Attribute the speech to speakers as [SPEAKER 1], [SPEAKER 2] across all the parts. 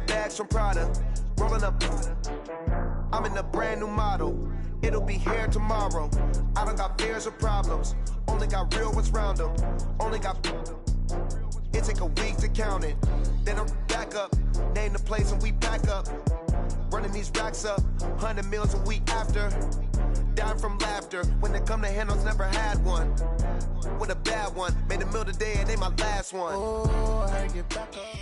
[SPEAKER 1] bags from Prada, rolling up. I'm in a brand new model. It'll be here tomorrow. I don't got fears or problems. Only got real ones round them. Only got. It take a week to count it. Then I'm back up. Name the place and we pack up. Running these racks up. 100 meals a week after. Down from laughter. When they come to handles, never had one. With a bad one. Made a meal today and ain't my last one. Oh, I get back up.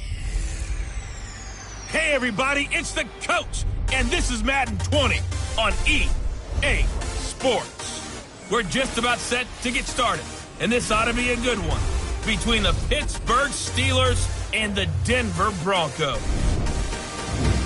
[SPEAKER 2] Hey everybody, it's the coach, and this is Madden 20 on EA Sports. We're just about set to get started, and this ought to be a good one between the Pittsburgh Steelers and the Denver Broncos.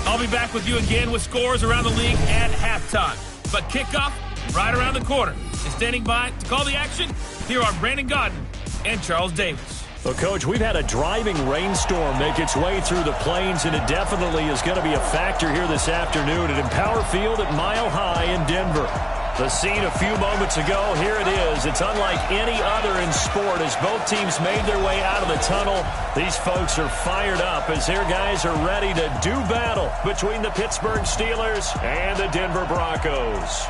[SPEAKER 2] I'll be back with you again with scores around the league at halftime, but kickoff right around the corner. And standing by to call the action, here are Brandon Godden and Charles Davis.
[SPEAKER 3] Well, Coach, we've had a driving rainstorm make its way through the plains, and it definitely is going to be a factor here this afternoon at Empower Field at Mile High in Denver. The scene a few moments ago, here it is. It's unlike any other in sport as both teams made their way out of the tunnel. These folks are fired up as their guys are ready to do battle between the Pittsburgh Steelers and the Denver Broncos.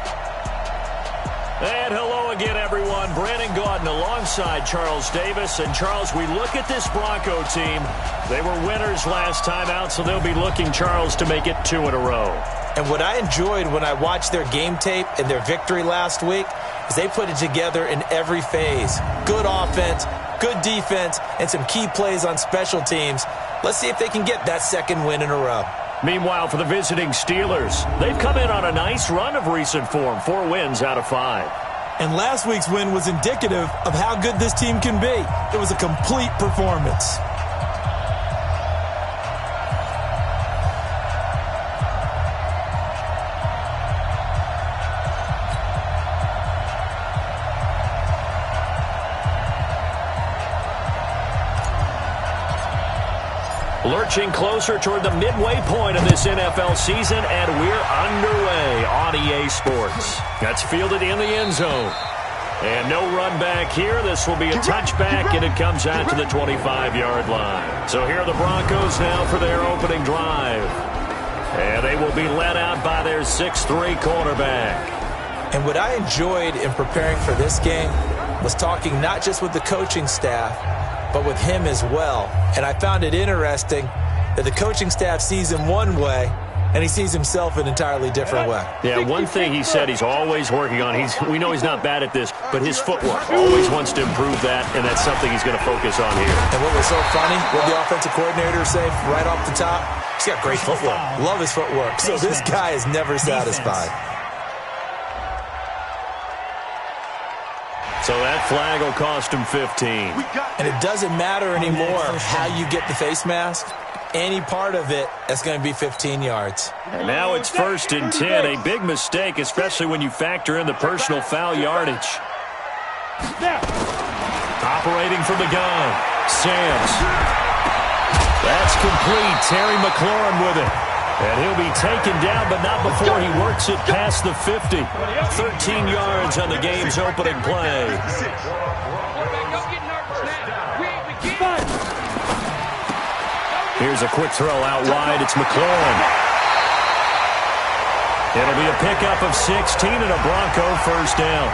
[SPEAKER 3] And hello again, everyone. Brandon Gaudin alongside Charles Davis. And, Charles, we look at this Bronco team. They were winners last time out, so they'll be looking, Charles, to make it 2 in a row.
[SPEAKER 4] And what I enjoyed when I watched their game tape and their victory last week is they put it together in every phase. Good offense, good defense, and some key plays on special teams. Let's see if they can get that second win in a row.
[SPEAKER 3] Meanwhile, for the visiting Steelers, they've come in on a nice run of recent form, 4 wins out of 5.
[SPEAKER 4] And last week's win was indicative of how good this team can be. It was a complete performance.
[SPEAKER 3] Lurching closer toward the midway point of this NFL season, and we're underway on EA Sports. That's fielded in the end zone. And no run back here. This will be a touchback, and it comes out to the 25-yard line. So here are the Broncos now for their opening drive. And they will be led out by their 6'3" cornerback.
[SPEAKER 4] And what I enjoyed in preparing for this game was talking not just with the coaching staff, but with him as well. And I found it interesting that the coaching staff sees him one way, and he sees himself an entirely different way.
[SPEAKER 3] Yeah, one thing he said he's always working on, we know he's not bad at this, but his footwork, always wants to improve that, and that's something he's going to focus on here.
[SPEAKER 4] And what was so funny, what the offensive coordinator say right off the top, he's got great footwork. Love his footwork. So this guy is never satisfied.
[SPEAKER 3] So that flag will cost him 15.
[SPEAKER 4] And it doesn't matter anymore how you get the face mask. Any part of it, that's going to be 15 yards.
[SPEAKER 3] And now it's 1st and 10. A big mistake, especially when you factor in the personal foul yardage. Operating from the gun. Sams. That's complete. Terry McLaurin with it. And he'll be taken down, but not before he works it past the 50. 13 yards on the game's opening play. Here's a quick throw out wide. It's McLaurin. It'll be a pickup of 16 and a Bronco first down.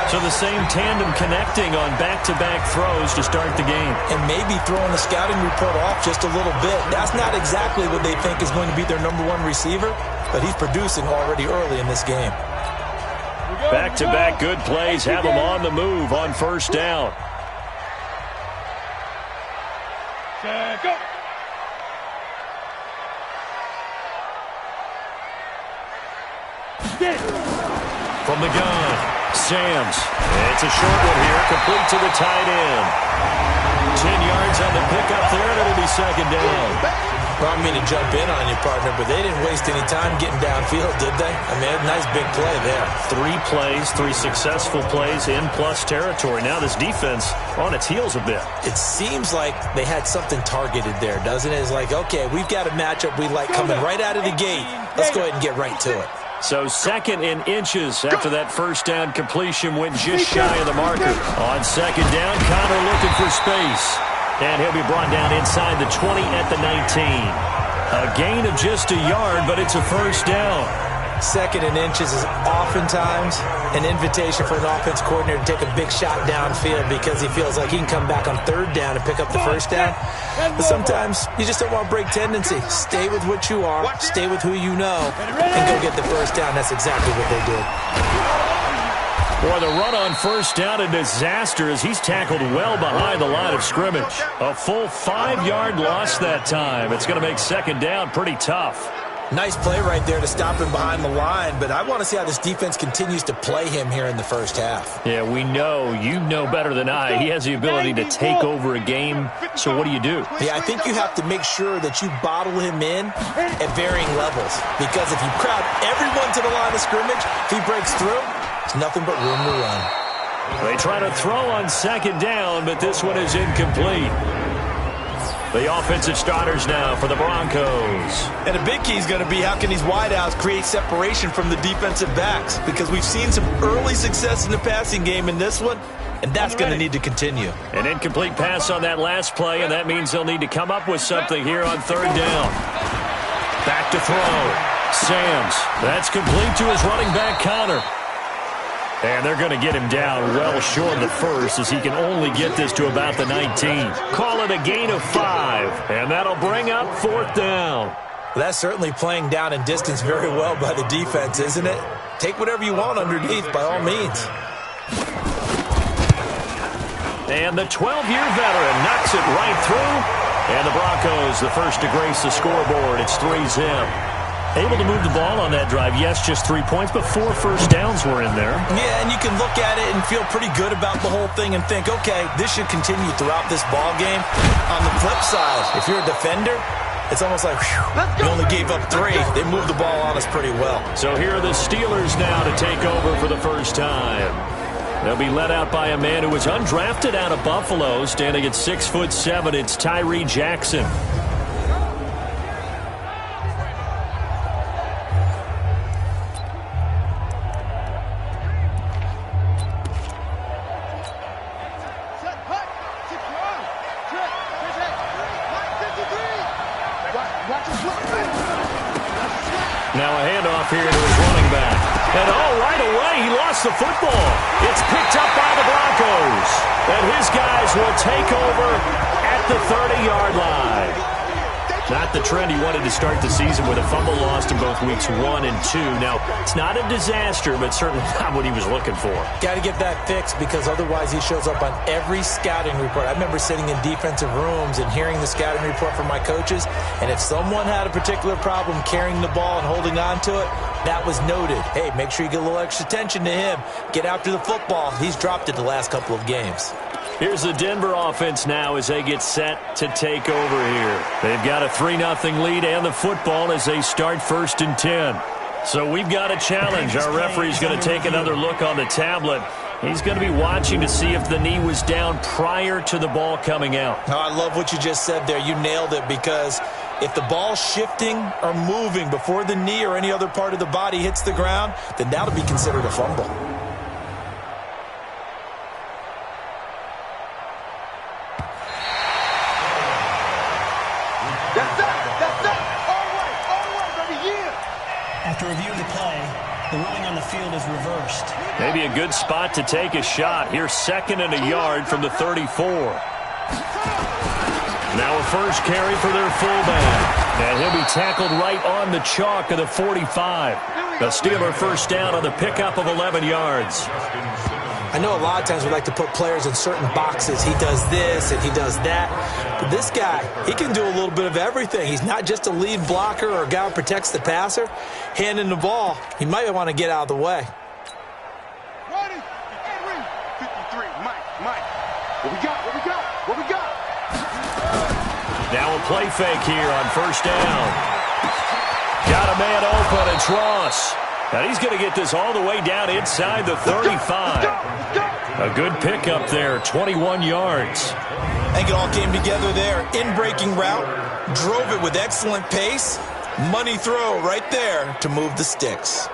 [SPEAKER 3] So the same tandem connecting on back-to-back throws to start the game.
[SPEAKER 4] And maybe throwing the scouting report off just a little bit. That's not exactly what they think is going to be their number 1 receiver, but he's producing already early in this game.
[SPEAKER 3] Back-to-back good plays have them on the move on first down.
[SPEAKER 2] Go.
[SPEAKER 3] From the gun, Sams. It's a short one here, complete to the tight end. 10 yards on the pickup there, and it'll be second down.
[SPEAKER 4] Well, I mean to jump in on you, partner, but they didn't waste any time getting downfield, did they? I mean, a nice big play there.
[SPEAKER 3] 3 plays, 3 successful plays in plus territory. Now this defense on its heels a bit.
[SPEAKER 4] It seems like they had something targeted there, doesn't it? It's like, okay, we've got a matchup we like coming right out of the gate. Let's go ahead and get right to it.
[SPEAKER 3] So 2nd and inches after that first down completion went just shy of the marker. On second down, Connor looking for space. And he'll be brought down inside the 20 at the 19. A gain of just a yard, but it's a first down.
[SPEAKER 4] 2nd and inches is oftentimes an invitation for an offense coordinator to take a big shot downfield because he feels like he can come back on 3rd down and pick up the first down. But sometimes you just don't want to break tendency. Stay with what you are, stay with who you know, and go get the first down. That's exactly what they did.
[SPEAKER 3] Boy, the run on first down, a disaster as he's tackled well behind the line of scrimmage. A full 5-yard loss that time. It's going to make 2nd down pretty tough.
[SPEAKER 4] Nice play right there to stop him behind the line, but I want to see how this defense continues to play him here in the first half.
[SPEAKER 3] Yeah, we know. You know better than I. He has the ability to take over a game, so what do you do?
[SPEAKER 4] Yeah, I think you have to make sure that you bottle him in at varying levels, because if you crowd everyone to the line of scrimmage, if he breaks through, it's nothing but room to run.
[SPEAKER 3] They try to throw on 2nd down, but this one is incomplete. The offensive starters now for the Broncos.
[SPEAKER 5] And a big key is going to be how can these wideouts create separation from the defensive backs, because we've seen some early success in the passing game in this one, and that's going to need to continue.
[SPEAKER 3] An incomplete pass on that last play, and that means they'll need to come up with something here on 3rd down. Back to throw. Sams. That's complete to his running back, Connor. And they're going to get him down well short of the first as he can only get this to about the 19. Call it a gain of 5, and that'll bring up 4th down.
[SPEAKER 4] Well, that's certainly playing down in distance very well by the defense, isn't it? Take whatever you want underneath by all means.
[SPEAKER 3] And the 12-year veteran knocks it right through. And the Broncos, the first to grace the scoreboard. It's 3-zip. Able to move the ball on that drive. Yes, just 3 points, but 4 first downs were in there.
[SPEAKER 4] Yeah, and you can look at it and feel pretty good about the whole thing and think, okay, this should continue throughout this ball game. On the flip side, if you're a defender, it's almost like, whew, you only gave up 3. They moved the ball on us pretty well.
[SPEAKER 3] So here are the Steelers now to take over for the first time. They'll be led out by a man who was undrafted out of Buffalo, standing at 6'7". It's Tyree Jackson. Now a handoff here to his running back. And right away, he lost the football. It's picked up by the Broncos. And his guys will take over at the 30-yard line. Not the trend he wanted to start the season with a fumble lost in both weeks 1 and 2. Now, it's not a disaster, but certainly not what he was looking for.
[SPEAKER 4] Got to get that fixed because otherwise he shows up on every scouting report. I remember sitting in defensive rooms and hearing the scouting report from my coaches, and if someone had a particular problem carrying the ball and holding on to it, that was noted. Hey, make sure you get a little extra attention to him. Get after the football. He's dropped it the last couple of games.
[SPEAKER 3] Here's the Denver offense now as they get set to take over here. They've got a 3-0 lead and the football as they start 1st and 10. So we've got a challenge. Our referee's going to take another look on the tablet. He's going to be watching to see if the knee was down prior to the ball coming out.
[SPEAKER 4] Oh, I love what you just said there. You nailed it, because if the ball's shifting or moving before the knee or any other part of the body hits the ground, then that'll be considered a fumble.
[SPEAKER 6] After reviewing the play, the ruling on the field is reversed.
[SPEAKER 3] Maybe a good spot to take a shot. Here's 2nd and a yard from the 34. Now a first carry for their fullback. And he'll be tackled right on the chalk of the 45. The Steeler first down on the pickup of 11 yards.
[SPEAKER 4] I know a lot of times we like to put players in certain boxes. He does this and he does that. But this guy, he can do a little bit of everything. He's not just a lead blocker or a guy who protects the passer. Handing the ball, he might want to get out of the way.
[SPEAKER 1] 53, Mike. What we got?
[SPEAKER 3] Now a play fake here on first down. Got a man open, it's Ross. Now he's going to get this all the way down inside the 35. A good pickup there, 21 yards.
[SPEAKER 4] I think it all came together there. In-breaking route, drove it with excellent pace. Money throw right there to move the sticks.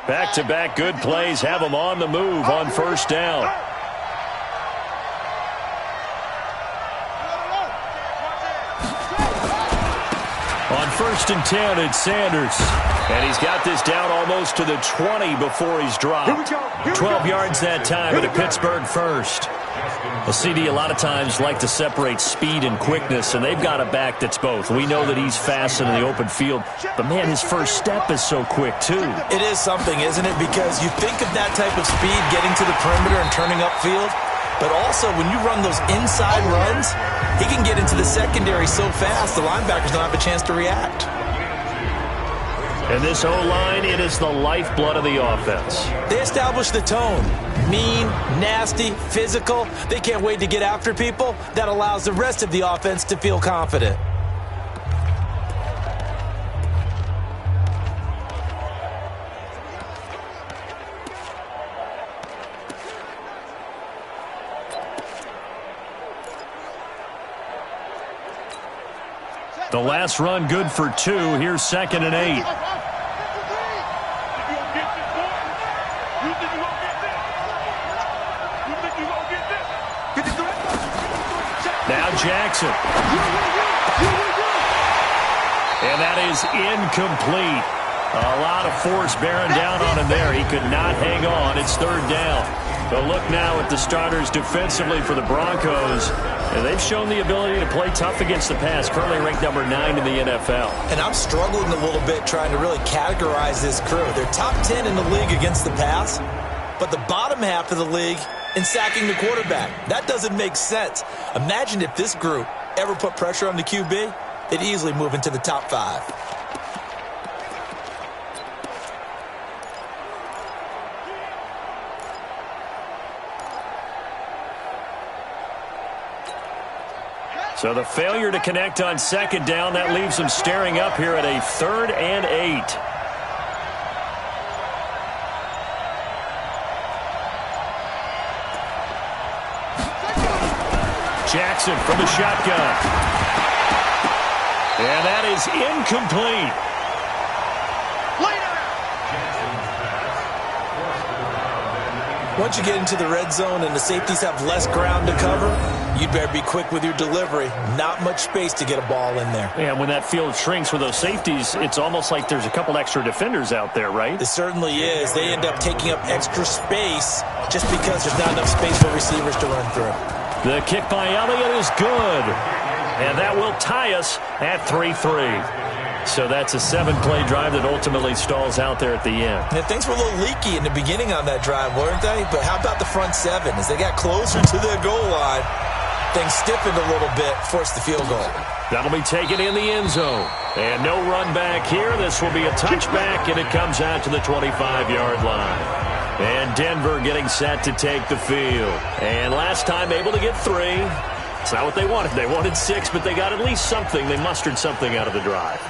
[SPEAKER 3] Back-to-back good plays have him on the move on first down. On 1st and 10, it's Sanders. And he's got this down almost to the 20 before he's dropped. 12 yards that time at a Pittsburgh first. Well, CD, a lot of times like to separate speed and quickness, and they've got a back that's both. We know that he's fast in the open field, but, man, his first step is so quick, too.
[SPEAKER 4] It is something, isn't it? Because you think of that type of speed getting to the perimeter and turning upfield, but also when you run those inside runs, he can get into the secondary so fast the linebackers don't have a chance to react.
[SPEAKER 3] And this O-line, it is the lifeblood of the offense.
[SPEAKER 4] They establish the tone. Mean, nasty, physical. They can't wait to get after people. That allows the rest of the offense to feel confident.
[SPEAKER 3] The last run good for 2. Here's 2nd and 8. Now Jackson. And that is incomplete. A lot of force bearing down on him there. He could not hang on. It's 3rd down. But look now at the starters defensively for the Broncos. And they've shown the ability to play tough against the pass. Currently ranked number 9 in the NFL.
[SPEAKER 4] And I'm struggling a little bit trying to really categorize this crew. They're top 10 in the league against the pass, but the bottom half of the league in sacking the quarterback. That doesn't make sense. Imagine if this group ever put pressure on the QB, they'd easily move into the top 5.
[SPEAKER 3] So the failure to connect on 2nd down, that leaves them staring up here at a 3rd and 8. Jackson from the shotgun. And that is incomplete.
[SPEAKER 4] Once you get into the red zone and the safeties have less ground to cover, you'd better be quick with your delivery. Not much space to get a ball in there.
[SPEAKER 3] Yeah, when that field shrinks with those safeties, it's almost like there's a couple extra defenders out there, right?
[SPEAKER 4] It certainly is. They end up taking up extra space just because there's not enough space for receivers to run through.
[SPEAKER 3] The kick by Elliott is good. And that will tie us at 3-3. So that's a 7-play drive that ultimately stalls out there at the end.
[SPEAKER 4] Yeah, things were a little leaky in the beginning on that drive, weren't they? But how about the front 7? As they got closer to the goal line, things stiffened a little bit, forced the field goal.
[SPEAKER 3] That'll be taken in the end zone. And no run back here. This will be a touchback, and it comes out to the 25-yard line. And Denver getting set to take the field. And last time able to get 3. It's not what they wanted. They wanted 6, but they got at least something. They mustered something out of the drive.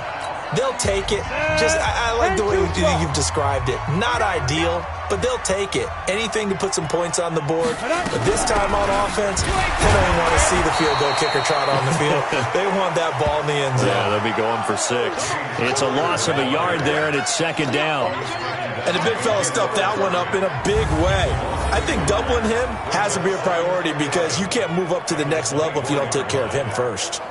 [SPEAKER 4] They'll take it. I like the way you've described it. Not ideal, but they'll take it. Anything to put some points on the board. But this time on offense, they don't want to see the field goal kicker trot on the field. They want that ball in the end zone.
[SPEAKER 3] Yeah, they'll be going for 6. It's a loss of a yard there, and it's 2nd down.
[SPEAKER 4] And the big fella stuffed that one up in a big way. I think doubling him has to be a priority because you can't move up to the next level if you don't take care of him first.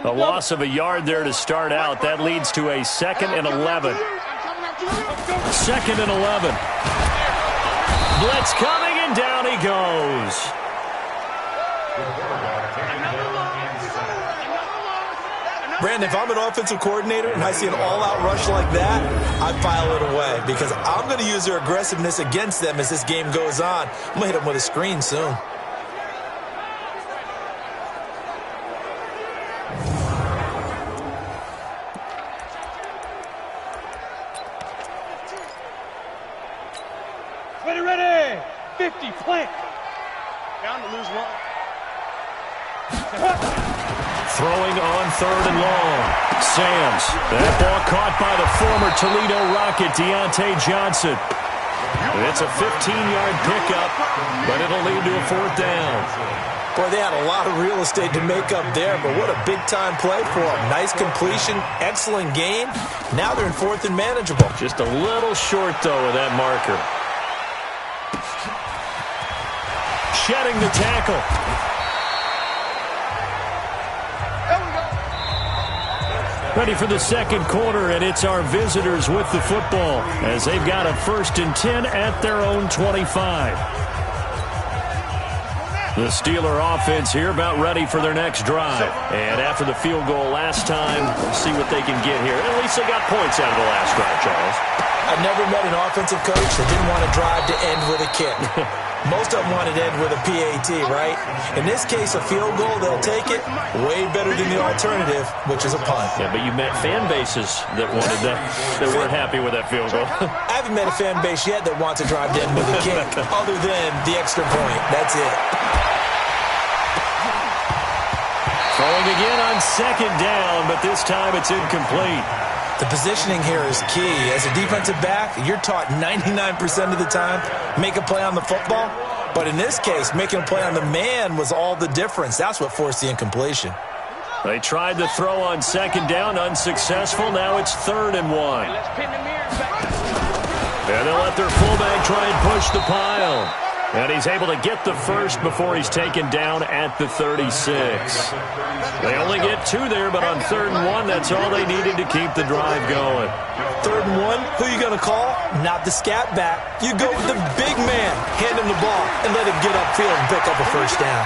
[SPEAKER 3] A loss of a yard there to start out. That leads to a 2nd and 11. 2nd and 11. Blitz coming, and down he goes.
[SPEAKER 4] Brandon, if I'm an offensive coordinator and I see an all-out rush like that, I file it away because I'm going to use their aggressiveness against them as this game goes on. I'm going to hit them with a screen soon.
[SPEAKER 7] Ready, 50, plant. Down to lose 1.
[SPEAKER 3] Throwing on 3rd and long. Sams. That ball caught by the former Toledo Rocket, Deontay Johnson. It's a 15-yard pickup, but it'll lead to a 4th down.
[SPEAKER 4] Boy, they had a lot of real estate to make up there, but what a big-time play for them. Nice completion, excellent gain. Now they're in 4th and manageable.
[SPEAKER 3] Just a little short, though, of that marker. Shedding the tackle. Ready for the second quarter, and it's our visitors with the football as they've got a 1st and 10 at their own 25. The Steeler offense here about ready for their next drive. And after the field goal last time, see what they can get here. At least they got points out of the last drive, Charles.
[SPEAKER 4] I've never met an offensive coach that didn't want to drive to end with a kick. Most of them wanted to end with a PAT, right? In this case, a field goal, they'll take it. Way better than the alternative, which is a punt.
[SPEAKER 3] Yeah, but you met fan bases that wanted that weren't happy with that field goal.
[SPEAKER 4] I haven't met a fan base yet that wants to drive to end with a kick, other than the extra point. That's it.
[SPEAKER 3] Throwing again on 2nd down, but this time it's incomplete.
[SPEAKER 4] The positioning here is key. As a defensive back, you're taught 99% of the time, make a play on the football. But in this case, making a play on the man was all the difference. That's what forced the incompletion.
[SPEAKER 3] They tried to throw on 2nd down, unsuccessful. Now it's 3rd and 1. And they'll let their fullback try and push the pile. And he's able to get the first before he's taken down at the 36. They only get 2 there, but on 3rd and 1, that's all they needed to keep the drive going.
[SPEAKER 4] 3rd and 1, who you going to call? Not the scat back. You go with the big man. Hand him the ball and let him get upfield and pick up a 1st down.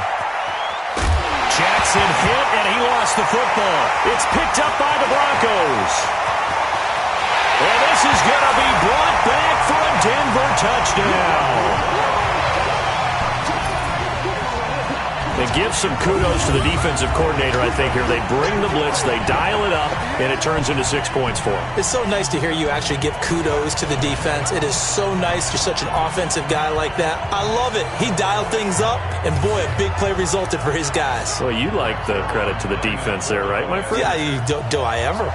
[SPEAKER 3] Jackson hit, and he lost the football. It's picked up by the Broncos. And this is going to be brought back for a Denver touchdown. And give some kudos to the defensive coordinator, I think, here. They bring the blitz, they dial it up, and it turns into 6 points for them.
[SPEAKER 4] It's so nice to hear you actually give kudos to the defense. It is so nice you're such an offensive guy like that. I love it. He dialed things up, and boy, a big play resulted for his guys.
[SPEAKER 3] Well, you like the credit to the defense there, right, my friend?
[SPEAKER 4] Yeah, do I ever?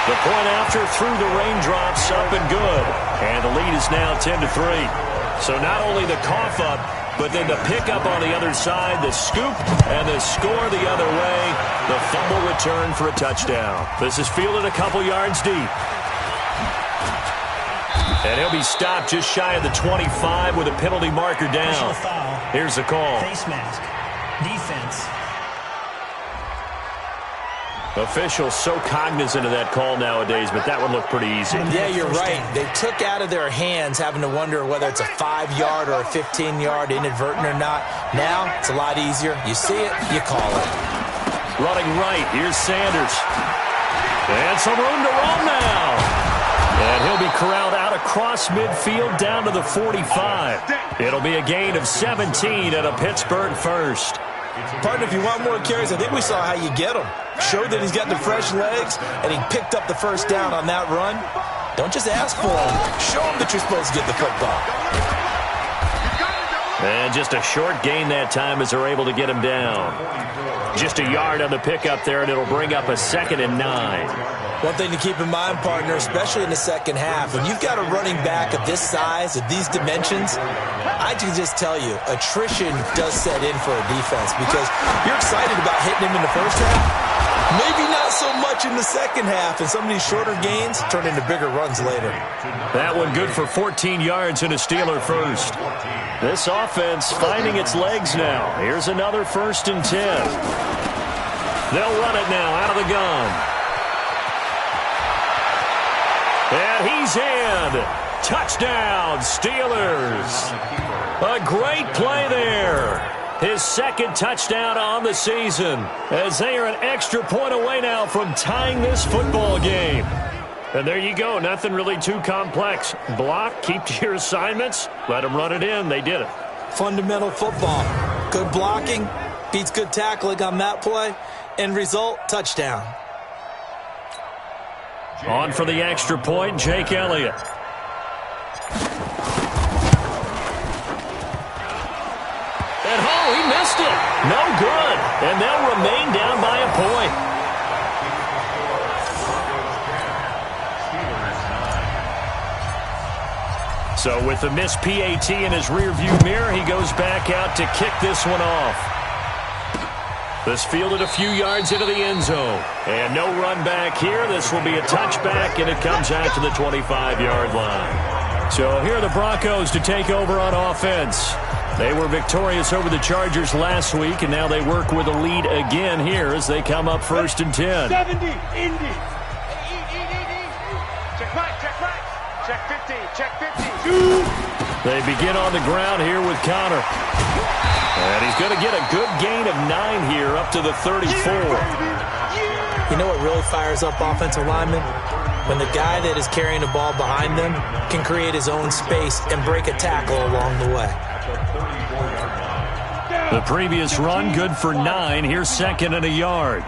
[SPEAKER 3] The point after through the raindrops, up and good. And the lead is now 10-3. So not only the cough up, but then the pickup on the other side, the scoop, and the score the other way. The fumble return for a touchdown. This is fielded a couple yards deep. And he'll be stopped just shy of the 25 with a penalty marker down. Here's the call.
[SPEAKER 6] Face mask. Defense.
[SPEAKER 3] Officials so cognizant of that call nowadays, but that one looked pretty easy.
[SPEAKER 4] Yeah, you're right. They took out of their hands having to wonder whether it's a 5-yard or a 15-yard inadvertent or not. Now, it's a lot easier. You see it, you call it.
[SPEAKER 3] Running right, here's Sanders. And some room to run now. And he'll be corralled out across midfield down to the 45. It'll be a gain of 17 at a Pittsburgh 1st.
[SPEAKER 4] Partner, if you want more carries, I think we saw how you get him. Showed that he's got the fresh legs, and he picked up the 1st down on that run. Don't just ask for him. Show him that you're supposed to get the football.
[SPEAKER 3] And just a short gain that time as they're able to get him down. Just a yard on the pickup there, and it'll bring up a 2nd and 9.
[SPEAKER 4] One thing to keep in mind, partner, especially in the second half, when you've got a running back of this size, of these dimensions, I can just tell you, attrition does set in for a defense because you're excited about hitting him in the first half. Maybe not so much in the second half, and some of these shorter gains turn into bigger runs later.
[SPEAKER 3] That one good for 14 yards and a Steeler first. This offense finding its legs now. Here's another 1st and 10. They'll run it now out of the gun. And he's in. Touchdown, Steelers. A great play there. His 2nd touchdown on the season as they are an extra point away now from tying this football game. And there you go. Nothing really too complex. Block, keep to your assignments, let them run it in. They did it.
[SPEAKER 4] Fundamental football. Good blocking, beats good tackling on that play. End result, touchdown.
[SPEAKER 3] On for the extra point, Jake Elliott. And he missed it. No good. And they'll remain down by a point. So with the missed PAT in his rearview mirror, he goes back out to kick this one off. This fielded a few yards into the end zone. And no run back here. This will be a touchback, and it comes out to the 25-yard line. So here are the Broncos to take over on offense. They were victorious over the Chargers last week, and now they work with a lead again here as they come up 1st and 10.
[SPEAKER 7] 70, Indy. Check right, check right. Check 50, check 50.
[SPEAKER 3] They begin on the ground here with Connor. And he's going to get a good gain of 9 here up to the 34.
[SPEAKER 4] You know what really fires up offensive linemen? When the guy that is carrying the ball behind them can create his own space and break a tackle along the way.
[SPEAKER 3] The previous run good for 9. Here's 2nd and a yard.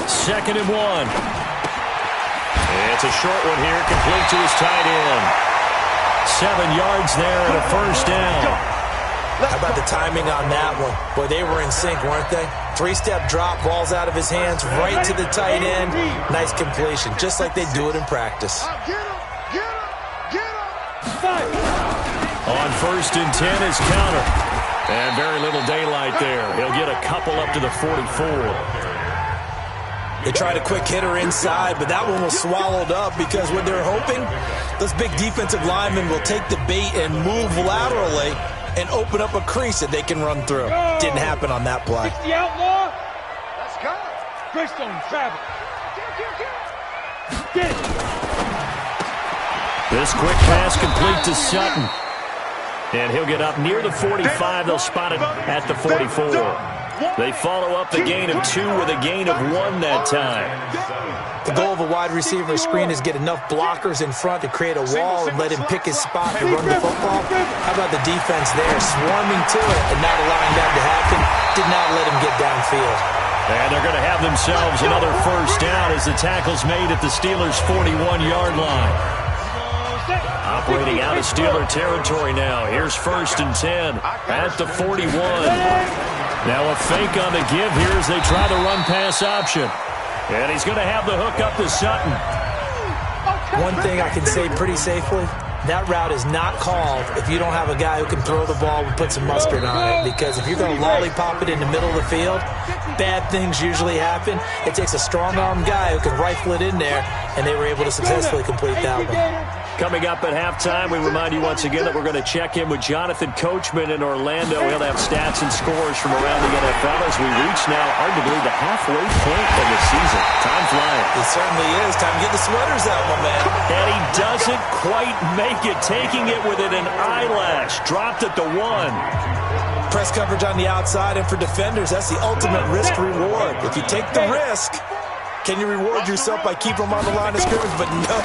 [SPEAKER 3] 2nd and 1. It's a short one here, complete to his tight end. 7 yards there and a 1st down.
[SPEAKER 4] How about the timing on that one? Boy, they were in sync, weren't they? 3-step drop, balls out of his hands, right to the tight end. Nice completion, just like they do it in practice.
[SPEAKER 3] On 1st and 10 is Connor. And very little daylight there. He'll get a couple up to the 44.
[SPEAKER 4] They tried a quick hitter inside, but that one was swallowed up because what they're hoping, those big defensive linemen will take the bait and move laterally and open up a crease that they can run through. Didn't happen on that play.
[SPEAKER 7] The outlaw. Let's go. Greystone, travel. Get it.
[SPEAKER 3] This quick pass complete to Sutton. And he'll get up near the 45. They'll spot it at the 44. They follow up the gain of 2 with a gain of 1 that time.
[SPEAKER 4] The goal of a wide receiver screen is get enough blockers in front to create a wall and let him pick his spot to run the football. How about the defense there, swarming to it and not allowing that to happen? Did not let him get downfield.
[SPEAKER 3] And they're going to have themselves another 1st down as the tackle's made at the Steelers' 41-yard line. Operating out of Steeler territory now. Here's 1st and 10 at the 41. Now a fake on the give here as they try the run-pass option. And he's going to have the hook up to Sutton.
[SPEAKER 4] One thing I can say pretty safely, that route is not called if you don't have a guy who can throw the ball and put some mustard on it. Because if you're going to lollipop it in the middle of the field, bad things usually happen. It takes a strong-arm guy who can rifle it in there, and they were able to successfully complete that one.
[SPEAKER 3] Coming up at halftime, we remind you once again that we're going to check in with Jonathan Coachman in Orlando. He'll have stats and scores from around the NFL as we reach now, hard to believe, the halfway point of the season. Time flying.
[SPEAKER 4] It certainly is. Time to get the sweaters out, my man.
[SPEAKER 3] And he doesn't quite make it, taking it within an eyelash. Dropped at the 1.
[SPEAKER 4] Press coverage on the outside, and for defenders, that's the ultimate risk-reward. If you take the risk, can you reward yourself by keeping them on the line of scrimmage? But no,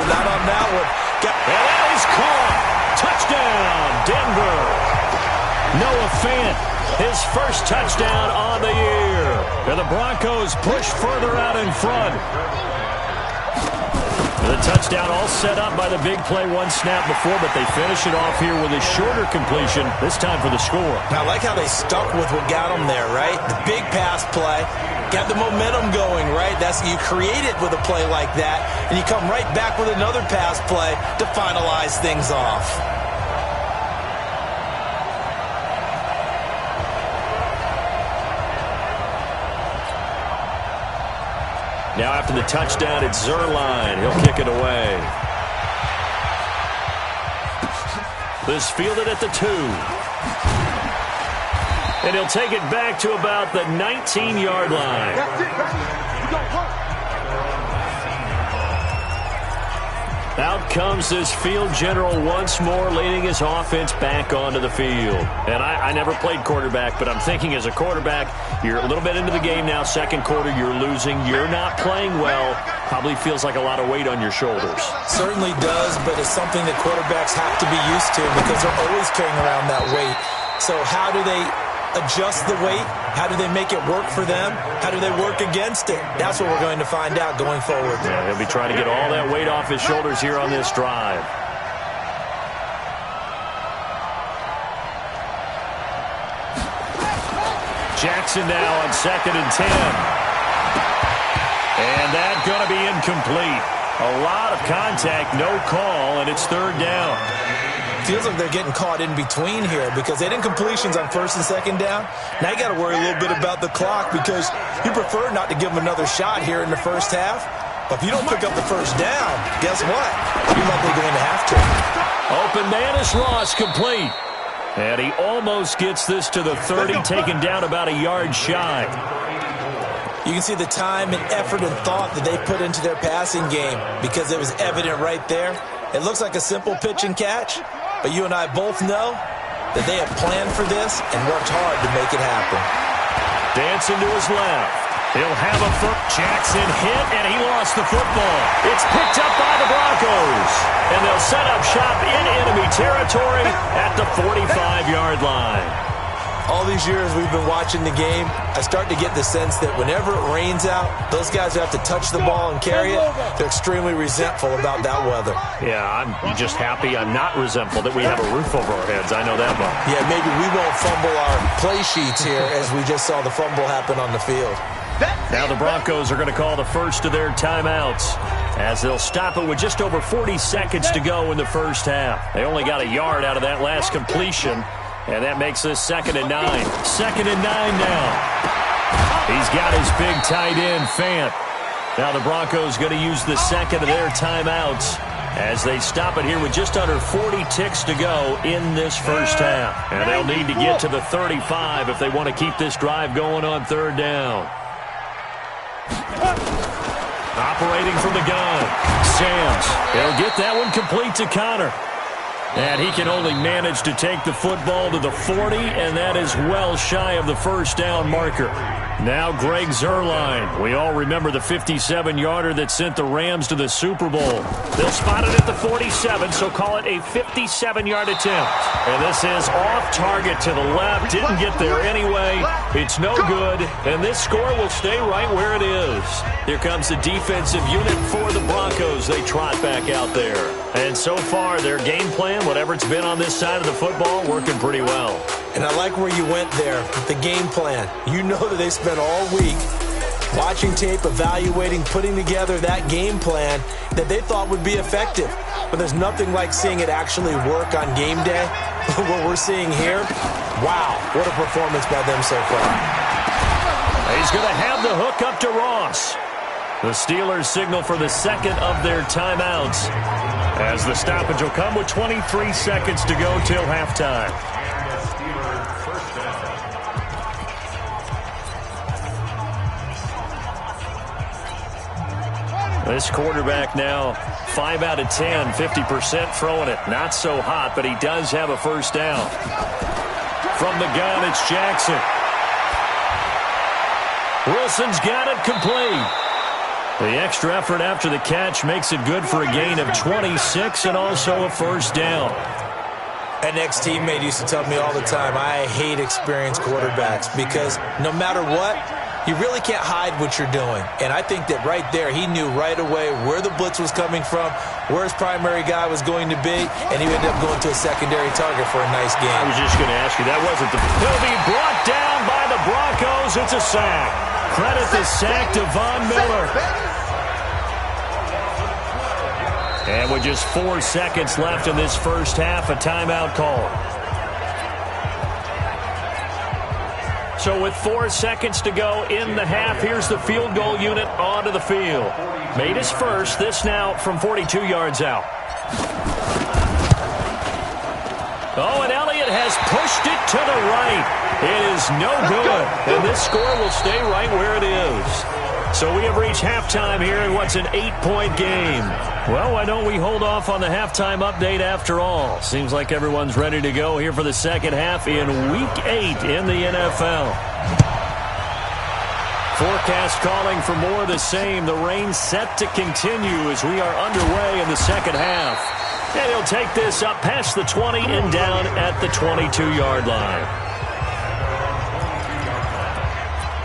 [SPEAKER 4] not on that one.
[SPEAKER 3] And that is caught. Touchdown, Denver. Noah Fant, his first touchdown on the year. And the Broncos push further out in front. The touchdown all set up by the big play 1 snap before, but they finish it off here with a shorter completion, this time for the score.
[SPEAKER 4] I like how they stuck with what got them there, right? The big pass play, got the momentum going, right? That's you create it with a play like that, and you come right back with another pass play to finalize things off.
[SPEAKER 3] Now after the touchdown, it's Zerline. He'll kick it away. This fielded at the 2. And he'll take it back to about the 19-yard line.
[SPEAKER 7] That's it, baby. We don't work.
[SPEAKER 3] Out comes this field general once more, leading his offense back onto the field. And I never played quarterback, but I'm thinking as a quarterback, you're a little bit into the game now. Second quarter, you're losing. You're not playing well. Probably feels like a lot of weight on your shoulders.
[SPEAKER 4] Certainly does, but it's something that quarterbacks have to be used to because they're always carrying around that weight. So how do they adjust the weight? How do they make it work for them? How do they work against it? That's what we're going to find out going forward.
[SPEAKER 3] Yeah, he'll be trying to get all that weight off his shoulders here on this drive. Jackson now on 2nd and 10. And that's going to be incomplete. A lot of contact, no call, and it's third down.
[SPEAKER 4] Feels like they're getting caught in between here because they didn't completions on first and second down. Now you got to worry a little bit about the clock because you prefer not to give them another shot here in the first half. But if you don't pick up the first down, guess what? You're likely going to have to.
[SPEAKER 3] Open man is Ross, complete. And he almost gets this to the 30, taken down about a yard shy.
[SPEAKER 4] You can see the time and effort and thought that they put into their passing game because it was evident right there. It looks like a simple pitch and catch, but you and I both know that they have planned for this and worked hard to make it happen.
[SPEAKER 3] Dancing to his left. He'll have a foot. Jackson hit, and he lost the football. It's picked up by the Broncos, and they'll set up shop in enemy territory at the 45-yard line.
[SPEAKER 4] All these years we've been watching the game, I start to get the sense that whenever it rains out, those guys who have to touch the ball and carry it, they're extremely resentful about that weather.
[SPEAKER 3] Yeah, I'm just happy I'm not resentful that we have a roof over our heads. I know that much.
[SPEAKER 4] Yeah, maybe we won't fumble our play sheets here as we just saw the fumble happen on the field.
[SPEAKER 3] Now the Broncos are going to call the first of their timeouts as they'll stop it with just over 40 seconds to go in the first half. They only got a yard out of that last completion. And that makes this 2nd and 9. 2nd and 9 now. He's got his big tight end, Fant. Now the Broncos going to use the second of their timeouts as they stop it here with just under 40 ticks to go in this first half. And they'll need to get to the 35 if they want to keep this drive going on third down. Operating from the gun. Samms. He'll get that one complete to Connor. And he can only manage to take the football to the 40, and that is well shy of the first down marker. Now Greg Zuerlein. We all remember the 57-yarder that sent the Rams to the Super Bowl. They'll spot it at the 47, so call it a 57-yard attempt. And this is off target to the left. Didn't get there anyway. It's no good, and this score will stay right where it is. Here comes the defensive unit for the Broncos. They trot back out there. And so far, their game plan, whatever it's been on this side of the football, working pretty well.
[SPEAKER 4] And I like where you went there with the game plan. You know that they spent all week watching tape, evaluating, putting together that game plan that they thought would be effective. But there's nothing like seeing it actually work on game day. What we're seeing here, wow, what a performance by them so far.
[SPEAKER 3] He's going to have the hook up to Ross. The Steelers signal for the second of their timeouts as the stoppage will come with 23 seconds to go till halftime. This quarterback now 5 out of 10, 50% throwing it. Not so hot, but he does have a first down. From the gun, it's Jackson. Wilson's got it complete. The extra effort after the catch makes it good for a gain of 26 and also a first down.
[SPEAKER 4] An ex-teammate used to tell me all the time, I hate experienced quarterbacks because no matter what, you really can't hide what you're doing. And I think that right there, he knew right away where the blitz was coming from, where his primary guy was going to be, and he ended up going to a secondary target for a nice game.
[SPEAKER 3] I was just going to ask you, that wasn't the... He'll be brought down by the Broncos. It's a sack. Credit the sack to Von Miller. And with just 4 seconds left in this first half, a timeout call. So with 4 seconds to go in the half, here's the field goal unit onto the field. Made his first, this now from 42 yards out. Oh, and Elliott has pushed it to the right. It is no good, and this score will stay right where it is. So we have reached halftime here in what's an 8-point game. Well, why don't we hold off on the halftime update after all? Seems like everyone's ready to go here for the second half in Week 8 in the NFL. Forecast calling for more of the same. The rain set to continue as we are underway in the second half. And he'll take this up past the 20 and down at the 22-yard line.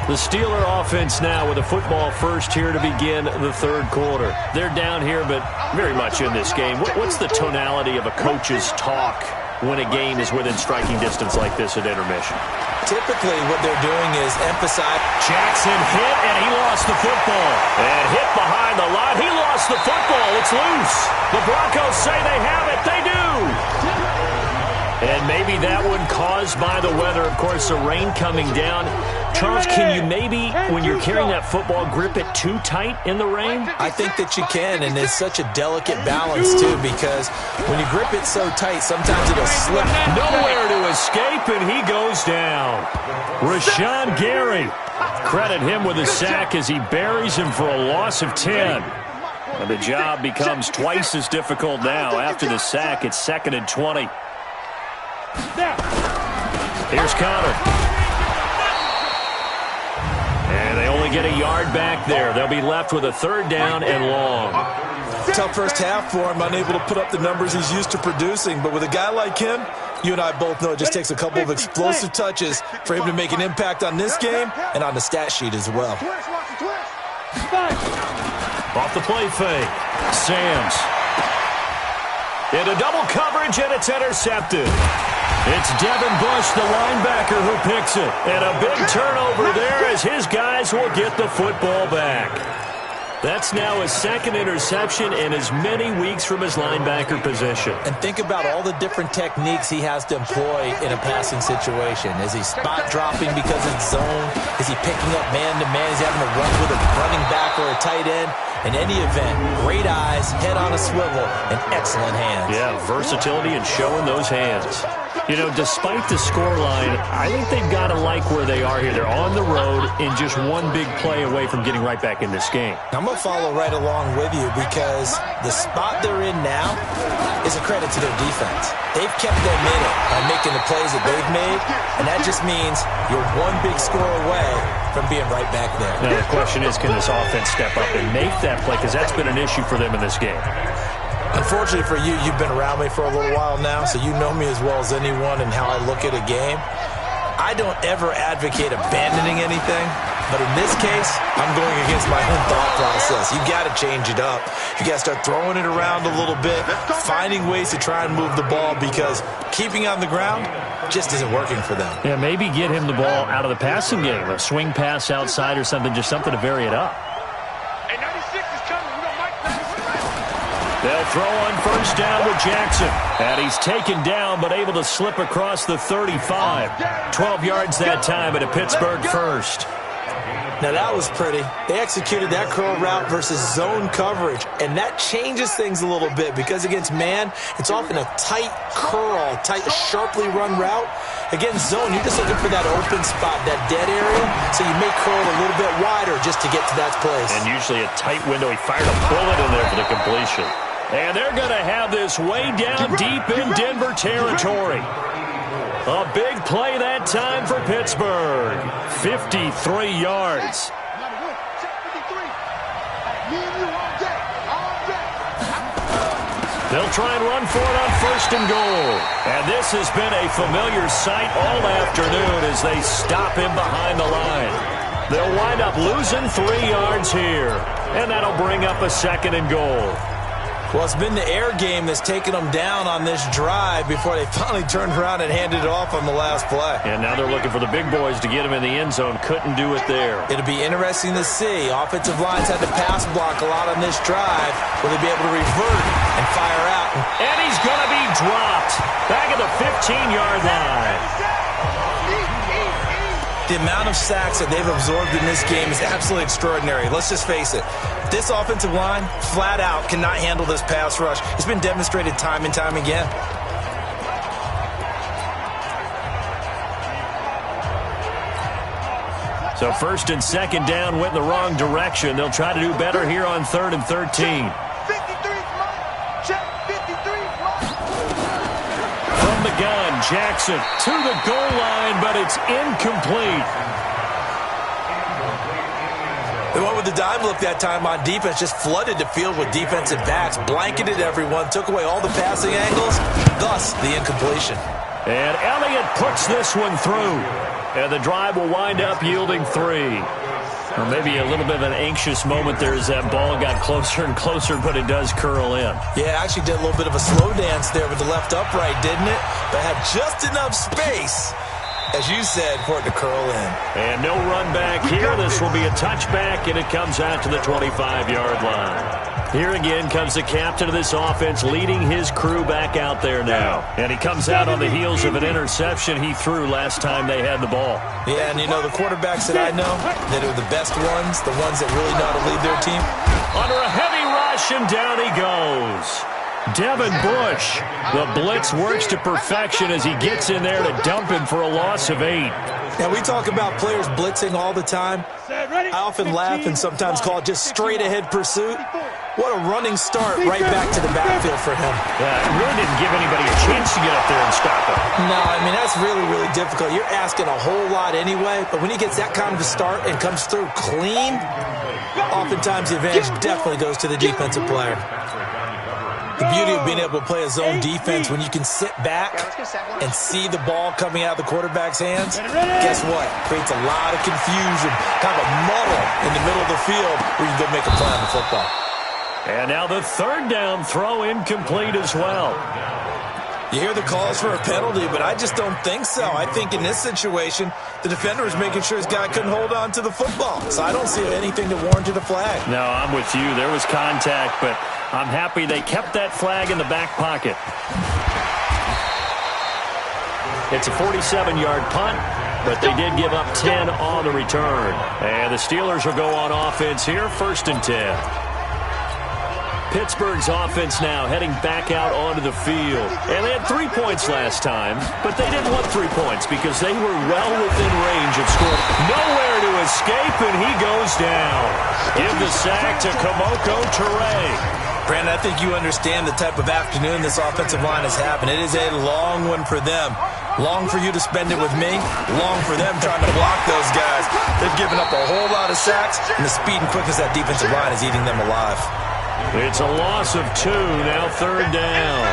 [SPEAKER 3] The Steeler offense now with a football first here to begin the third quarter. They're down here, but very much in this game. What's the tonality of a coach's talk when a game is within striking distance like this at intermission?
[SPEAKER 4] Typically, what they're doing is emphasize.
[SPEAKER 3] Jackson hit, and he lost the football. And hit behind the line. He lost the football. It's loose. The Broncos say they have it. They do. And maybe that one caused by the weather. Of course, the rain coming down. Charles, can you maybe, when you're carrying that football, grip it too tight in the rain?
[SPEAKER 4] I think that you can, and it's such a delicate balance, too, because when you grip it so tight, sometimes it'll slip.
[SPEAKER 3] Nowhere to escape, and he goes down. Rashawn Gary. Credit him with a sack as he buries him for a loss of 10. And the job becomes twice as difficult now. After the sack, it's 2nd and 20. Here's Connor. And they only get a yard back there. They'll be left with a 3rd down and long.
[SPEAKER 4] Tough first half for him, unable to put up the numbers he's used to producing. But with a guy like him, you and I both know it just takes a couple of explosive touches for him to make an impact on this game and on the stat sheet as well.
[SPEAKER 3] Off the play fake. Sams. Into double coverage, and it's intercepted. It's Devin Bush, the linebacker, who picks it. And a big turnover there as his guys will get the football back. That's now his 2nd interception in as many weeks from his linebacker position.
[SPEAKER 4] And think about all the different techniques he has to employ in a passing situation. Is he spot dropping because it's zone? Is he picking up man-to-man? Is he having to run with a running back or a tight end? In any event, great eyes, head on a swivel, and excellent hands.
[SPEAKER 3] Yeah, versatility and showing those hands. You know, despite the scoreline, I think they've got to like where they are here. They're on the road and just one big play away from getting right back in this game.
[SPEAKER 4] I'm going to follow right along with you because the spot they're in now is a credit to their defense. They've kept them in it by making the plays that they've made, and that just means you're one big score away from being right back there.
[SPEAKER 3] Now, the question is, can this offense step up and make that play? Because that's been an issue for them in this game.
[SPEAKER 4] Unfortunately for you, you've been around me for a little while now, so you know me as well as anyone and how I look at a game. I don't ever advocate abandoning anything, but in this case, I'm going against my own thought process. You got to change it up. You got to start throwing it around a little bit, finding ways to try and move the ball because keeping on the ground just isn't working for them.
[SPEAKER 3] Yeah, maybe get him the ball out of the passing game, a swing pass outside or something, just something to vary it up. They'll throw on 1st down with Jackson. And he's taken down but able to slip across the 35. 12 yards that time at a Pittsburgh 1st.
[SPEAKER 4] Now that was pretty. They executed that curl route versus zone coverage, and that changes things a little bit because against man, it's often a tight curl, sharply run route. Against zone, you're just looking for that open spot, that dead area, so you may curl a little bit wider just to get to that place.
[SPEAKER 3] And usually a tight window. He fired a bullet in there for the completion. And they're going to have this way down deep in Denver territory. A big play that time for Pittsburgh. 53 yards. They'll try and run for it on 1st and goal. And this has been a familiar sight all afternoon as they stop him behind the line. They'll wind up losing 3 yards here. And that'll bring up a 2nd and goal.
[SPEAKER 4] Well, it's been the air game that's taken them down on this drive before they finally turned around and handed it off on the last play.
[SPEAKER 3] And now they're looking for the big boys to get him in the end zone. Couldn't do it there.
[SPEAKER 4] It'll be interesting to see. Offensive lines had to pass block a lot on this drive. Will they be able to revert and fire out?
[SPEAKER 3] And he's going to be dropped back at the 15-yard line.
[SPEAKER 4] The amount of sacks that they've absorbed in this game is absolutely extraordinary. Let's just face it. This offensive line, flat out, cannot handle this pass rush. It's been demonstrated time and time again.
[SPEAKER 3] So 1st and 2nd down went in the wrong direction. They'll try to do better here on 3rd and 13. From the gun, Jackson to the goal line, but it's incomplete.
[SPEAKER 4] They went with the dive look that time on defense, just flooded the field with defensive backs, blanketed everyone, took away all the passing angles, thus the incompletion.
[SPEAKER 3] And Elliott puts this one through. And the drive will wind up yielding 3. Or maybe a little bit of an anxious moment there as that ball got closer and closer, but it does curl in.
[SPEAKER 4] Yeah, actually did a little bit of a slow dance there with the left upright, didn't it? But had just enough space, as you said, for it to curl in.
[SPEAKER 3] And no run back here. This will be a touchback, and it comes out to the 25-yard line. Here again comes the captain of this offense, leading his crew back out there now. And he comes out on the heels of an interception he threw last time they had the ball.
[SPEAKER 4] Yeah, and you know, the quarterbacks that I know that are the best ones, the ones that really know how to lead their team.
[SPEAKER 3] Under a heavy rush, and down he goes. Devin Bush. The blitz works to perfection as he gets in there to dump him for a loss of 8.
[SPEAKER 4] Now, we talk about players blitzing all the time. I often laugh and sometimes call it just straight-ahead pursuit. What a running start right back to the backfield for him.
[SPEAKER 3] Yeah, it really didn't give anybody a chance to get up there and stop him.
[SPEAKER 4] No, I mean, that's really, really difficult. You're asking a whole lot anyway, but when he gets that kind of a start and comes through clean, oftentimes the advantage definitely goes to the defensive player. The beauty of being able to play a zone defense when you can sit back and see the ball coming out of the quarterback's hands, guess what? Creates a lot of confusion, kind of a muddle in the middle of the field where you can go make a play on the football.
[SPEAKER 3] And now the third down throw incomplete as well.
[SPEAKER 4] You hear the calls for a penalty, but I just don't think so. I think in this situation, the defender was making sure his guy couldn't hold on to the football. So I don't see anything that warranted a flag.
[SPEAKER 3] No, I'm with you. There was contact, but I'm happy they kept that flag in the back pocket. It's a 47-yard punt, but they did give up 10 on the return. And the Steelers will go on offense here, 1st and 10. Pittsburgh's offense now heading back out onto the field. And they had 3 points last time, but they didn't want 3 points because they were well within range of scoring. Nowhere to escape, and he goes down. Give the sack to Kamoko Toure.
[SPEAKER 4] Brandon, I think you understand the type of afternoon this offensive line is having. It is a long one for them. Long for you to spend it with me. Long for them trying to block those guys. They've given up a whole lot of sacks, and the speed and quickness of that defensive line is eating them alive.
[SPEAKER 3] It's a loss of 2, now 3rd down.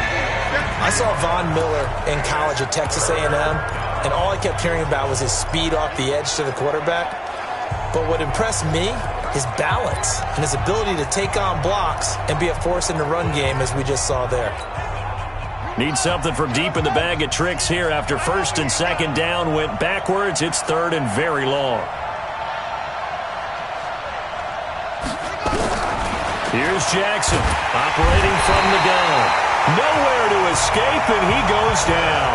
[SPEAKER 4] I saw Von Miller in college at Texas A&M, and all I kept hearing about was his speed off the edge to the quarterback. But what impressed me, his balance and his ability to take on blocks and be a force in the run game, as we just saw there.
[SPEAKER 3] Need something from deep in the bag of tricks here after 1st and 2nd down went backwards. It's 3rd and very long. Here's Jackson, operating from the gun. Nowhere to escape, and he goes down.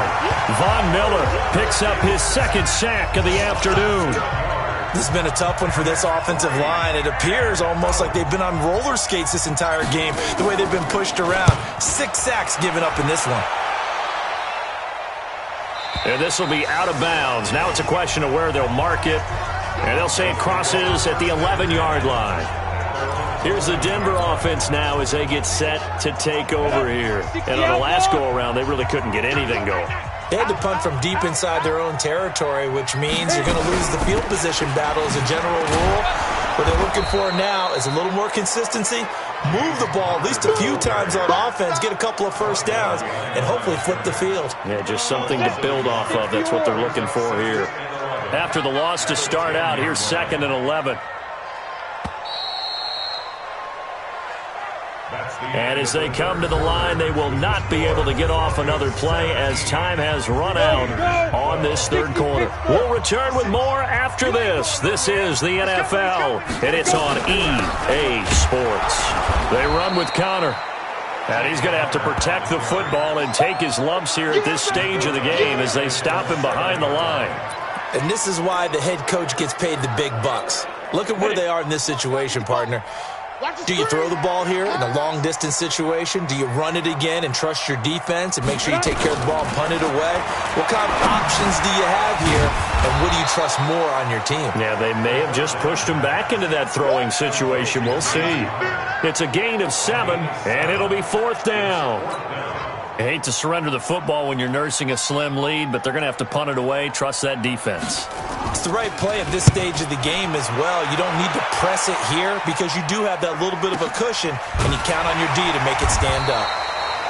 [SPEAKER 3] Von Miller picks up his 2nd sack of the afternoon.
[SPEAKER 4] This has been a tough one for this offensive line. It appears almost like they've been on roller skates this entire game, the way they've been pushed around. 6 sacks given up in this one.
[SPEAKER 3] And this will be out of bounds. Now it's a question of where they'll mark it. And they'll say it crosses at the 11-yard line. Here's the Denver offense now as they get set to take over here. And on the last go-around, they really couldn't get anything going.
[SPEAKER 4] They had to punt from deep inside their own territory, which means you're going to lose the field position battle as a general rule. What they're looking for now is a little more consistency, move the ball at least a few times on offense, get a couple of first downs, and hopefully flip the field.
[SPEAKER 3] Yeah, just something to build off of. That's what they're looking for here. After the loss to start out, here's 2nd and 11. And as they come to the line, they will not be able to get off another play as time has run out on this 3rd quarter. We'll return with more after this. This is the NFL, and it's on EA Sports. They run with Connor. And he's going to have to protect the football and take his lumps here at this stage of the game as they stop him behind the line.
[SPEAKER 4] And this is why the head coach gets paid the big bucks. Look at where they are in this situation, partner. Do you throw the ball here in a long-distance situation? Do you run it again and trust your defense and make sure you take care of the ball and punt it away? What kind of options do you have here, and what do you trust more on your team?
[SPEAKER 3] Yeah, they may have just pushed him back into that throwing situation. We'll see. It's a gain of 7, and it'll be 4th down. I hate to surrender the football when you're nursing a slim lead, but they're going to have to punt it away. Trust that defense.
[SPEAKER 4] It's the right play at this stage of the game as well. You don't need to press it here because you do have that little bit of a cushion, and you count on your D to make it stand up.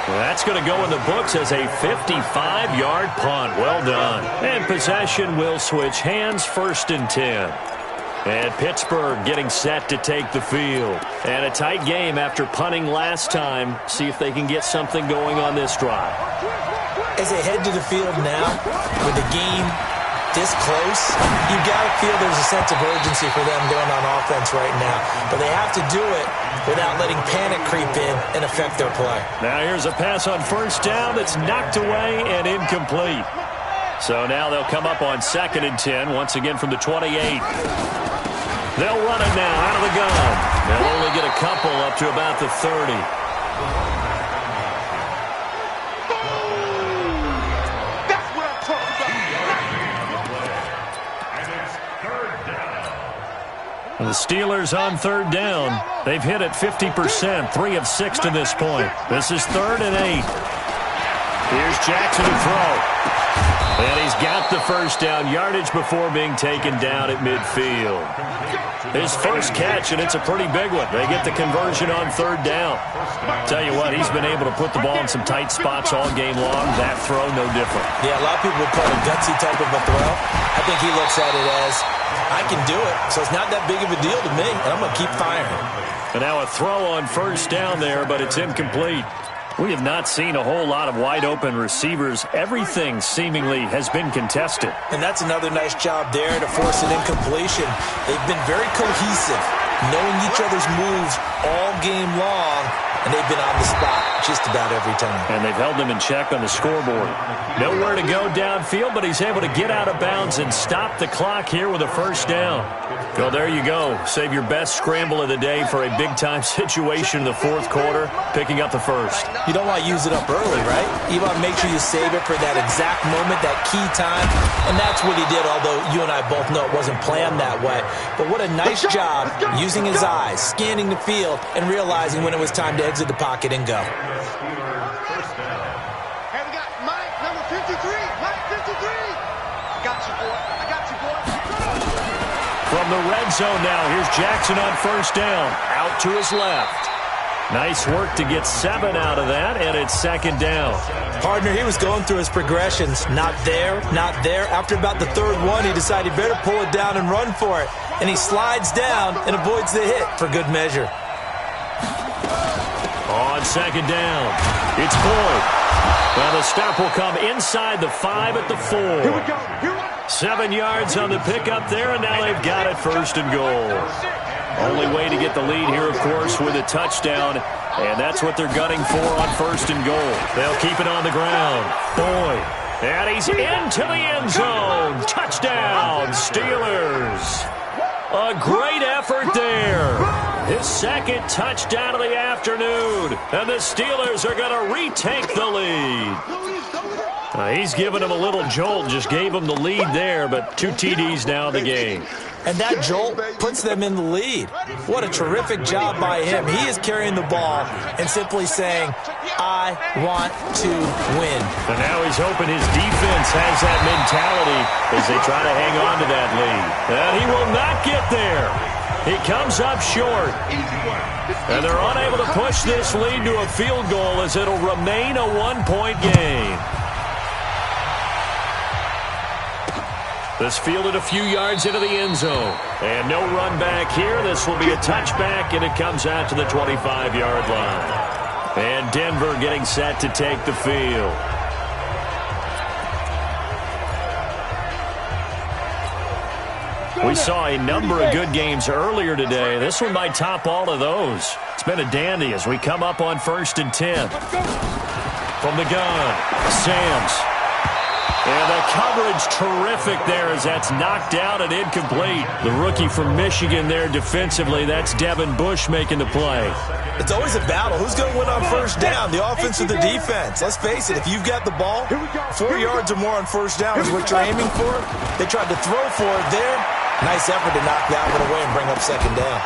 [SPEAKER 3] Well, that's going to go in the books as a 55-yard punt. Well done. And possession will switch hands, 1st and 10. And Pittsburgh getting set to take the field. And a tight game after punting last time. See if they can get something going on this drive.
[SPEAKER 4] As they head to the field now, with the game this close, you've got to feel there's a sense of urgency for them going on offense right now. But they have to do it without letting panic creep in and affect their play.
[SPEAKER 3] Now here's a pass on first down that's knocked away and incomplete. So now they'll come up on 2nd and 10, once again from the 28. They'll run it now out of the gun. They'll only get a couple up to about the 30. The Steelers on 3rd down. They've hit it 50%, 3 of 6 to this point. This is 3rd and 8. Here's Jackson to throw. And he's got the first down, yardage before being taken down at midfield. His first catch, and it's a pretty big one. They get the conversion on 3rd down. Tell you what, he's been able to put the ball in some tight spots all game long. That throw, no different.
[SPEAKER 4] Yeah, a lot of people would call it a gutsy type of a throw. I think he looks at it as, I can do it, so it's not that big of a deal to me, and I'm going to keep firing.
[SPEAKER 3] And now a throw on first down there, but it's incomplete. We have not seen a whole lot of wide-open receivers. Everything seemingly has been contested.
[SPEAKER 4] And that's another nice job there to force an incompletion. They've been very cohesive, knowing each other's moves all game long, and they've been on the spot just about every time.
[SPEAKER 3] And they've held them in check on the scoreboard. Nowhere to go downfield, but he's able to get out of bounds and stop the clock here with a first down. Well, there you go. Save your best scramble of the day for a big-time situation in the 4th quarter, picking up the first.
[SPEAKER 4] You don't want to use it up early, right? You want to make sure you save it for that exact moment, that key time. And that's what he did, although you and I both know it wasn't planned that way. But what a nice job using his eyes, scanning the field, and realizing when it was time to exit the pocket and go.
[SPEAKER 7] Hey, we got Mike, number 53. Mike, 53. I got you, boy. I got you, boy.
[SPEAKER 3] From the red zone now, here's Jackson on first down. Out to his left. Nice work to get 7 out of that, and it's 2nd down.
[SPEAKER 4] Partner, he was going through his progressions. Not there, not there. After about the 3rd one, he decided he better pull it down and run for it. And he slides down and avoids the hit for good measure.
[SPEAKER 3] On 2nd down, it's Boyd. Well, the stop will come inside the 5 at the 4.
[SPEAKER 7] Here we go. Here we go.
[SPEAKER 3] 7 yards on the pickup there, and now they've got it 1st and goal. Only way to get the lead here, of course, with a touchdown, and that's what they're gunning for on 1st and goal. They'll keep it on the ground. Boyd, and he's into the end zone. Touchdown, Steelers. A great effort there. His 2nd touchdown of the afternoon, and the Steelers are going to retake the lead. He's given him a little jolt, just gave him the lead there, but 2 TDs now in the game.
[SPEAKER 4] And that jolt puts them in the lead. What a terrific job by him. He is carrying the ball and simply saying, I want to win.
[SPEAKER 3] And now he's hoping his defense has that mentality as they try to hang on to that lead. And he will not get there. He comes up short. And they're unable to push this lead to a field goal as it'll remain a 1-point game. This fielded a few yards into the end zone. And no run back here. This will be a touchback, and it comes out to the 25-yard line. And Denver getting set to take the field. We saw a number of good games earlier today. This one might top all of those. It's been a dandy as we come up on 1st and 10. From the gun, Sams. And the coverage terrific there as that's knocked out and incomplete. The rookie from Michigan there defensively. That's Devin Bush making the play.
[SPEAKER 4] It's always a battle. Who's going to win on first down, the offense or the defense? Let's face it, if you've got the ball, 4 yards or more on first down is what you're aiming for. They tried to throw for it there. Nice effort to knock that one away and bring up 2nd down.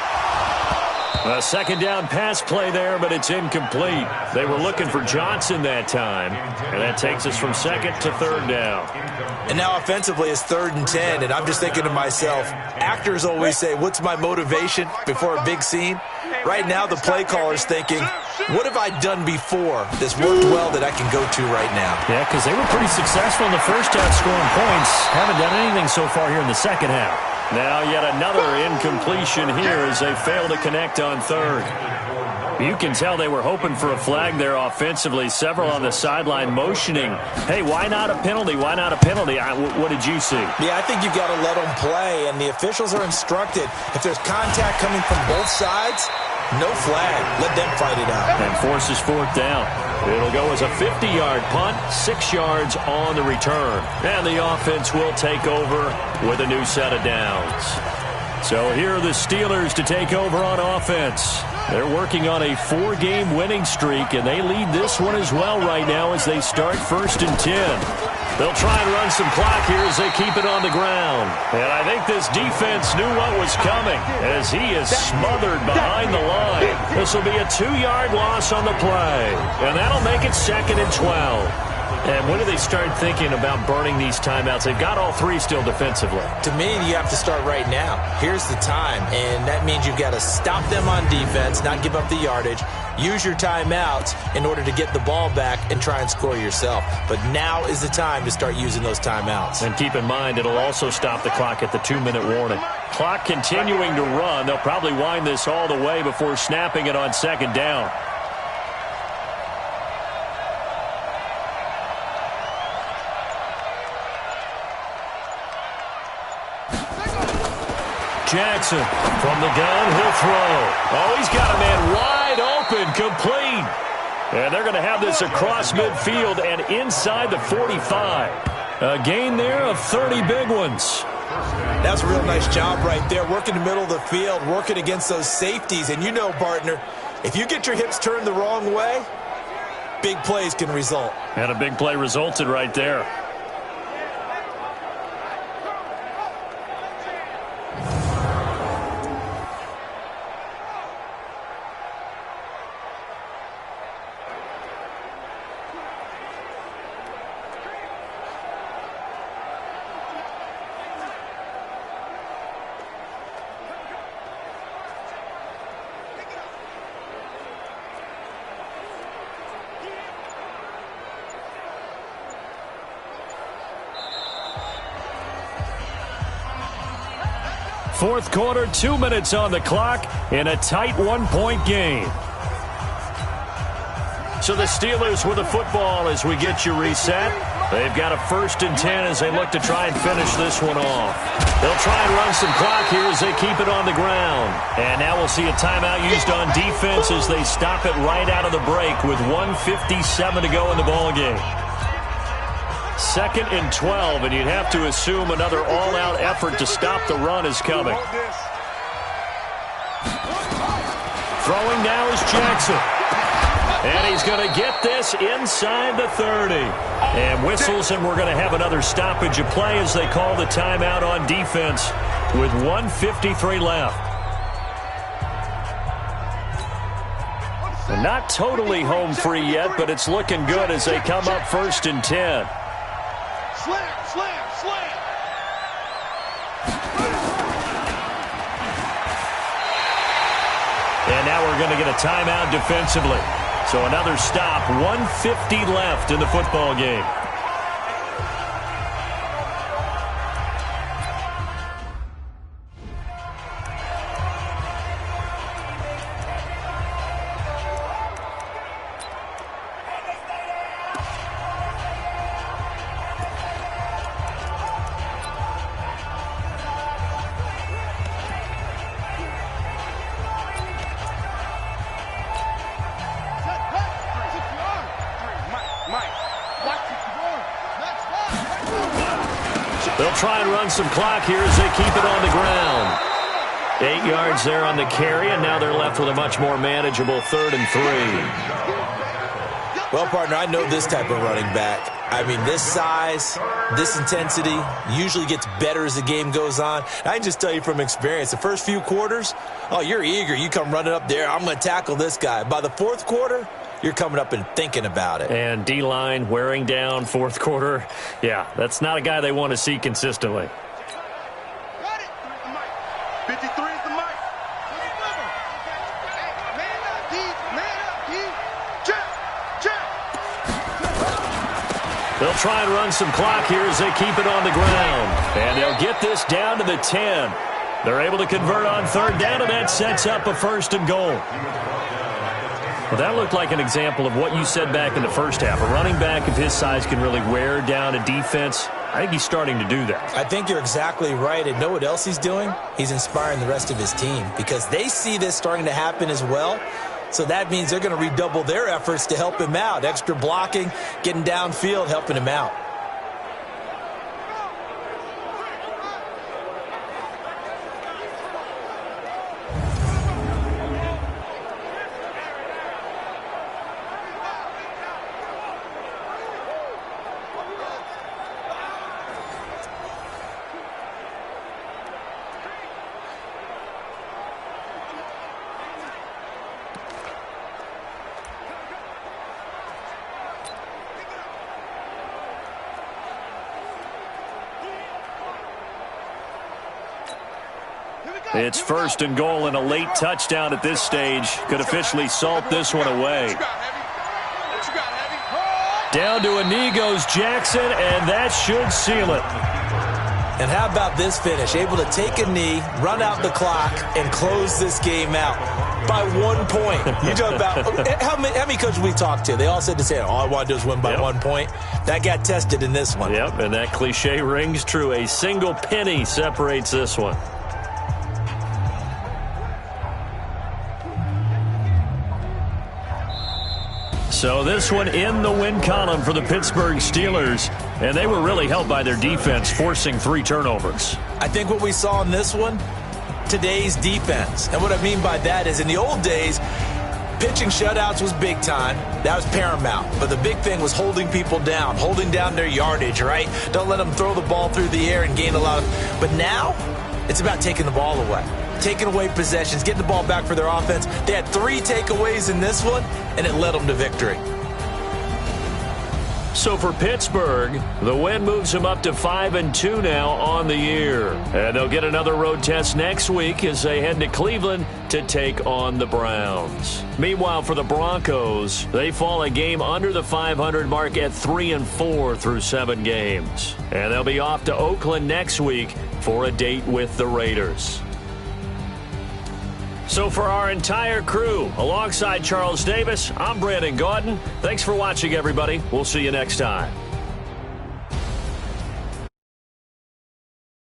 [SPEAKER 3] A 2nd down pass play there, but it's incomplete. They were looking for Johnson that time, and that takes us from 2nd to 3rd down.
[SPEAKER 4] And now offensively it's 3rd and 10, and I'm just thinking to myself, actors always say, what's my motivation before a big scene? Right now the play caller's thinking, what have I done before that's worked well that I can go to right now?
[SPEAKER 3] Yeah, because they were pretty successful in the first half scoring points. Haven't done anything so far here in the second half. Now yet another incompletion here as they fail to connect on third. You can tell they were hoping for a flag there offensively. Several on the sideline motioning, hey, why not a penalty? Why not a penalty? What did you see?
[SPEAKER 4] Yeah, I think you've got to let them play, and the officials are instructed. If there's contact coming from both sides, no flag. Let them fight it out.
[SPEAKER 3] And forces fourth down. It'll go as a 50-yard punt, 6 yards on the return. And the offense will take over with a new set of downs. So here are the Steelers to take over on offense. They're working on a 4-game winning streak, and they lead this one as well right now as they start 1st and 10. They'll try and run some clock here as they keep it on the ground. And I think this defense knew what was coming as he is smothered behind the line. This will be a 2-yard loss on the play, and that'll make it 2nd and 12. And when do they start thinking about burning these timeouts? They've got all 3 still defensively.
[SPEAKER 4] To me, you have to start right now. Here's the time, and that means you've got to stop them on defense, not give up the yardage, use your timeouts in order to get the ball back and try and score yourself. But now is the time to start using those timeouts.
[SPEAKER 3] And keep in mind, it'll also stop the clock at the 2-minute warning. Clock continuing to run. They'll probably wind this all the way before snapping it on 2nd down. Jackson from the gun, he'll throw. Oh, he's got a man wide open, complete. And they're going to have this across midfield and inside the 45. A gain there of 30 big ones.
[SPEAKER 4] That's a real nice job right there, working the middle of the field, working against those safeties. And you know, partner, if you get your hips turned the wrong way, big plays can result.
[SPEAKER 3] And a big play resulted right there. Fourth quarter, 2 minutes on the clock in a tight 1-point game. So the Steelers with the football as we get you reset. They've got a 1st and 10 as they look to try and finish this one off. They'll try and run some clock here as they keep it on the ground. And now we'll see a timeout used on defense as they stop it right out of the break with 1:57 to go in the ballgame. 2nd and 12, and you'd have to assume another all-out effort to stop the run is coming. Throwing now is Jackson. And he's going to get this inside the 30. And whistles, and we're going to have another stoppage of play as they call the timeout on defense with 1:53 left. And not totally home free yet, but it's looking good as they come up 1st and 10.
[SPEAKER 7] Slam, slam, slam.
[SPEAKER 3] And now we're going to get a timeout defensively. So another stop, 1:50 left in the football game. They'll try and run some clock here as they keep it on the ground. 8 yards there on the carry, and now they're left with a much more manageable 3rd and 3.
[SPEAKER 4] Well, partner, I know this type of running back. I mean, this size, this intensity usually gets better as the game goes on. I can just tell you from experience, the first few quarters, oh, you're eager. You come running up there, I'm going to tackle this guy. By the 4th quarter, you're coming up and thinking about it.
[SPEAKER 3] And D-line wearing down 4th quarter. Yeah, that's not a guy they want to see consistently.
[SPEAKER 7] Got it. 53 is the mic. Man up, D. Man up, D. Check. Check.
[SPEAKER 3] They'll try and run some clock here as they keep it on the ground. And they'll get this down to the 10. They're able to convert on third down, and that sets up a 1st and goal. Well, that looked like an example of what you said back in the first half. A running back of his size can really wear down a defense. I think he's starting to do that.
[SPEAKER 4] I think you're exactly right. And know what else he's doing? He's inspiring the rest of his team because they see this starting to happen as well. So that means they're going to redouble their efforts to help him out. Extra blocking, getting downfield, helping him out.
[SPEAKER 3] It's 1st and goal, and a late touchdown at this stage could officially salt this one away. Down to a knee goes Jackson, and that should seal it.
[SPEAKER 4] And how about this finish? Able to take a knee, run out the clock, and close this game out by 1 point. You talk about how many coaches we talked to? They all said the same. All I want to do is win by 1 point. That got tested in this one.
[SPEAKER 3] Yep, and that cliche rings true. A single penny separates this one. So this one in the win column for the Pittsburgh Steelers, and they were really helped by their defense, forcing 3 turnovers.
[SPEAKER 4] I think what we saw in this one, today's defense. And what I mean by that is in the old days, pitching shutouts was big time. That was paramount. But the big thing was holding people down, holding down their yardage, right? Don't let them throw the ball through the air and gain a lot of. But now, it's about taking the ball away. Taking away possessions, getting the ball back for their offense. They had 3 takeaways in this one, and it led them to victory.
[SPEAKER 3] So for Pittsburgh, the win moves them up to 5-2 now on the year. And they'll get another road test next week as they head to Cleveland to take on the Browns. Meanwhile, for the Broncos, they fall a game under the 500 mark at 3-4 through 7 games. And they'll be off to Oakland next week for a date with the Raiders. So for our entire crew, alongside Charles Davis, I'm Brandon Gaudin. Thanks for watching, everybody. We'll see you next time.